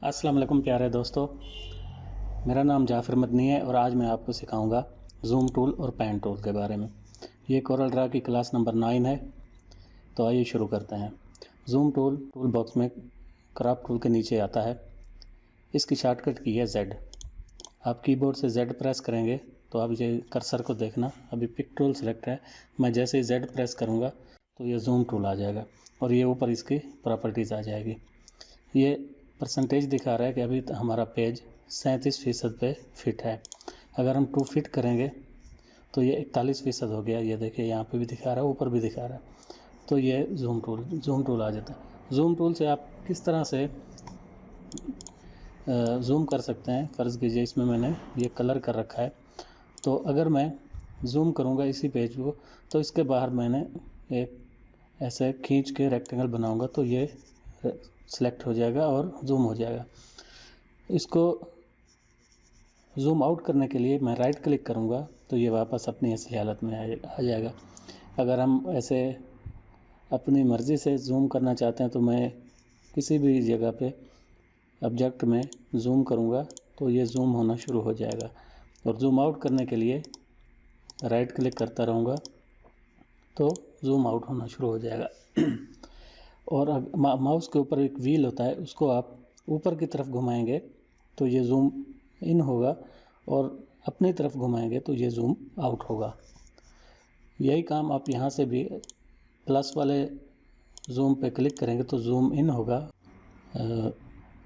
अस्सलाम वालेकुम प्यारे दोस्तों, मेरा नाम जाफ़र मदनी है और आज मैं आपको सिखाऊंगा ज़ूम टूल और पैन टूल के बारे में। ये कोरल ड्रा की क्लास नंबर 9 है, तो आइए शुरू करते हैं। ज़ूम टूल बॉक्स में क्रॉप टूल के नीचे आता है। इसकी शॉर्टकट की है Z। आप कीबोर्ड से Z प्रेस करेंगे तो आप ये कर्सर को देखना, अभी पिक टूल सेलेक्ट है। मैं जैसे ही Z प्रेस करूँगा तो ये ज़ूम टूल आ जाएगा और ये ऊपर इसकी प्रॉपर्टीज़ आ जाएगी। ये परसेंटेज दिखा रहा है कि अभी हमारा पेज 37% पे फिट है। अगर हम 2 फिट करेंगे तो ये 41% हो गया। ये देखिए यहाँ पे भी दिखा रहा है, ऊपर भी दिखा रहा है। तो ये ज़ूम टूल आ जाता है। ज़ूम टूल से आप किस तरह से ज़ूम कर सकते हैं। फ़र्ज़ कीजिए इसमें मैंने ये कलर कर रखा है, तो अगर मैं ज़ूम करूँगा इसी पेज को तो इसके बाहर मैंने एक ऐसे खींच के रेक्टेंगल बनाऊँगा तो ये सेलेक्ट हो जाएगा और ज़ूम हो जाएगा। इसको ज़ूम आउट करने के लिए मैं राइट क्लिक करूँगा तो ये वापस अपनी असली हालत में आ जाएगा। अगर हम ऐसे अपनी मर्ज़ी से ज़ूम करना चाहते हैं तो मैं किसी भी जगह पे ऑब्जेक्ट में ज़ूम करूँगा तो ये ज़ूम होना शुरू हो जाएगा। और ज़ूम आउट करने के लिए राइट क्लिक करता रहूँगा तो ज़ूम आउट होना शुरू हो जाएगा। और माउस के ऊपर एक व्हील होता है, उसको आप ऊपर की तरफ घुमाएंगे तो ये ज़ूम इन होगा और अपनी तरफ घुमाएंगे तो ये ज़ूम आउट होगा। यही काम आप यहाँ से भी प्लस वाले ज़ूम पे क्लिक करेंगे तो ज़ूम इन होगा।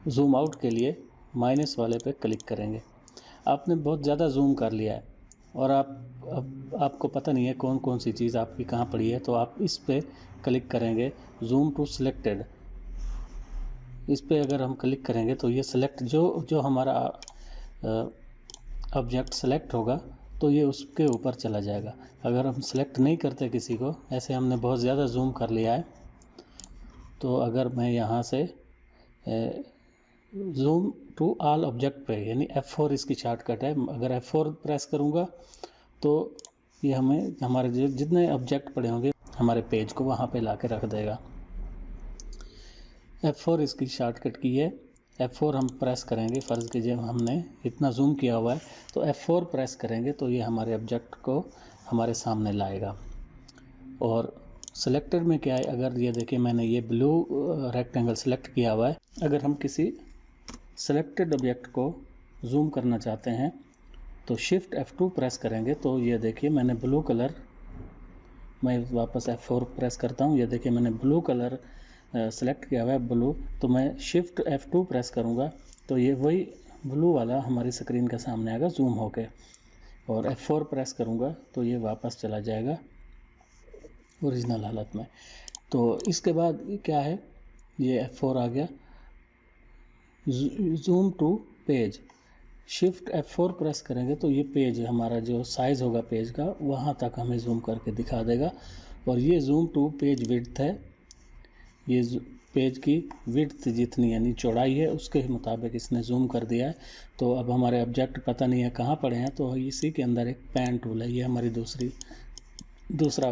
ज़ूम आउट के लिए माइनस वाले पे क्लिक करेंगे। आपने बहुत ज़्यादा ज़ूम कर लिया है और आपको पता नहीं है कौन कौन सी चीज़ आपकी कहाँ पड़ी है, तो आप इस पे क्लिक करेंगे ज़ूम टू सिलेक्टेड। इस पे अगर हम क्लिक करेंगे तो ये सिलेक्ट जो हमारा ऑब्जेक्ट सेलेक्ट होगा तो ये उसके ऊपर चला जाएगा। अगर हम सेलेक्ट नहीं करते किसी को, ऐसे हमने बहुत ज़्यादा ज़ूम कर लिया है, तो अगर मैं यहाँ से ज़ूम टू ऑल ऑब्जेक्ट पे यानी F4 इसकी शॉर्टकट है, अगर F4 प्रेस करूँगा तो ये हमें हमारे जितने ऑब्जेक्ट पड़े होंगे हमारे पेज को वहाँ पे ला के रख देगा। F4 इसकी शॉर्टकट की है। F4 हम प्रेस करेंगे, फ़र्ज़ कीजिए हमने इतना ज़ूम किया हुआ है तो F4 प्रेस करेंगे तो ये हमारे ऑब्जेक्ट को हमारे सामने लाएगा। और सेलेक्टेड में क्या है, अगर ये देखिए मैंने ये ब्लू रेक्टेंगल सेलेक्ट किया हुआ है। अगर हम किसी सेलेक्टेड ऑब्जेक्ट को ज़ूम करना चाहते हैं तो शिफ्ट F2 प्रेस करेंगे तो ये देखिए मैंने ब्लू कलर, मैं वापस F4 प्रेस करता हूँ। ये देखिए मैंने ब्लू कलर सेलेक्ट किया हुआ है ब्लू, तो मैं शिफ्ट F2 प्रेस करूँगा तो ये वही ब्लू वाला हमारी स्क्रीन के सामने आएगा ज़ूम होके। और F4 प्रेस करूँगा तो ये वापस चला जाएगा ओरिजिनल हालत में। तो इसके बाद क्या है, ये F4 आ गया। Zoom to page, shift F4 press करेंगे तो ये पेज हमारा जो साइज़ होगा पेज का वहाँ तक हमें ज़ूम करके दिखा देगा। और ये ज़ूम टू पेज विड्थ है, ये पेज की विड्थ जितनी यानी चौड़ाई है उसके मुताबिक इसने ज़ूम कर दिया है। तो अब हमारे ऑब्जेक्ट पता नहीं है कहाँ पड़े हैं, तो इसी के अंदर एक पैन टूल है, ये हमारी दूसरा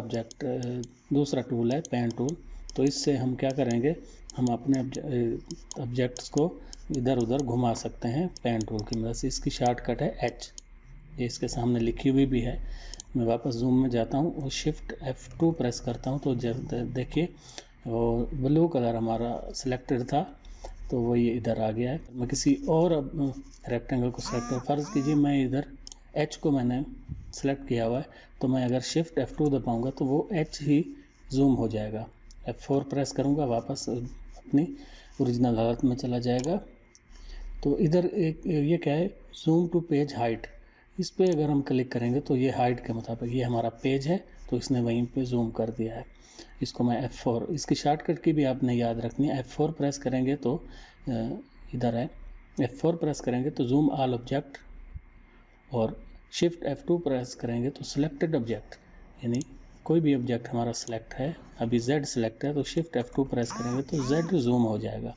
टूल है पैन टूल। तो इससे हम क्या करेंगे, हम अपने ऑब्जेक्ट्स को इधर उधर घुमा सकते हैं पैन टूल की मदद से। इसकी शॉर्टकट है H, ये इसके सामने लिखी हुई भी है। मैं वापस ज़ूम में जाता हूँ और शिफ्ट F2 प्रेस करता हूँ तो जब देखिए और ब्लू कलर हमारा सिलेक्टेड था तो वो ये इधर आ गया है। मैं किसी और रेक्टेंगल को सेलेक्ट, फ़र्ज़ कीजिए मैं इधर H को मैंने सेलेक्ट किया हुआ है, तो मैं अगर शिफ्ट F2 दबाऊंगा तो वो H ही ज़ूम हो जाएगा। F4 प्रेस करूंगा, वापस अपनी ओरिजिनल हालत में चला जाएगा। तो इधर एक ये क्या है, ज़ूम टू पेज हाइट, इस पे अगर हम क्लिक करेंगे तो ये हाइट के मुताबिक ये हमारा पेज है तो इसने वहीं पे ज़ूम कर दिया है। इसको मैं F4, इसकी शॉर्टकट की भी आपने याद रखनी है। F4 प्रेस करेंगे तो इधर है, F4 प्रेस करेंगे तो ज़ूम ऑल ऑब्जेक्ट और शिफ्ट F2 प्रेस करेंगे तो सिलेक्टेड ऑब्जेक्ट यानी कोई भी ऑब्जेक्ट हमारा सेलेक्ट है, अभी Z सेलेक्ट है तो शिफ्ट F2 प्रेस करेंगे तो Z ज़ूम हो जाएगा।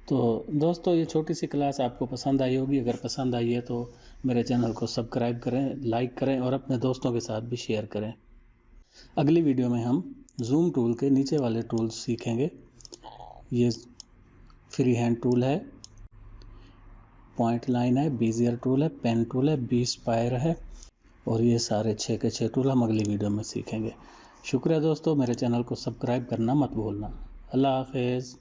तो दोस्तों ये छोटी सी क्लास आपको पसंद आई होगी। अगर पसंद आई है तो मेरे चैनल को सब्सक्राइब करें, लाइक करें और अपने दोस्तों के साथ भी शेयर करें। अगली वीडियो में हम ज़ूम टूल के नीचे वाले टूल्स सीखेंगे। ये फ्री हैंड टूल है, पॉइंट लाइन है, बेजियर टूल है, पेन टूल है, बी स्पायर है, और ये सारे 6 के 6 टूल हम अगली वीडियो में सीखेंगे। शुक्रिया दोस्तों, मेरे चैनल को सब्सक्राइब करना मत भूलना। अल्लाह हाफिज़।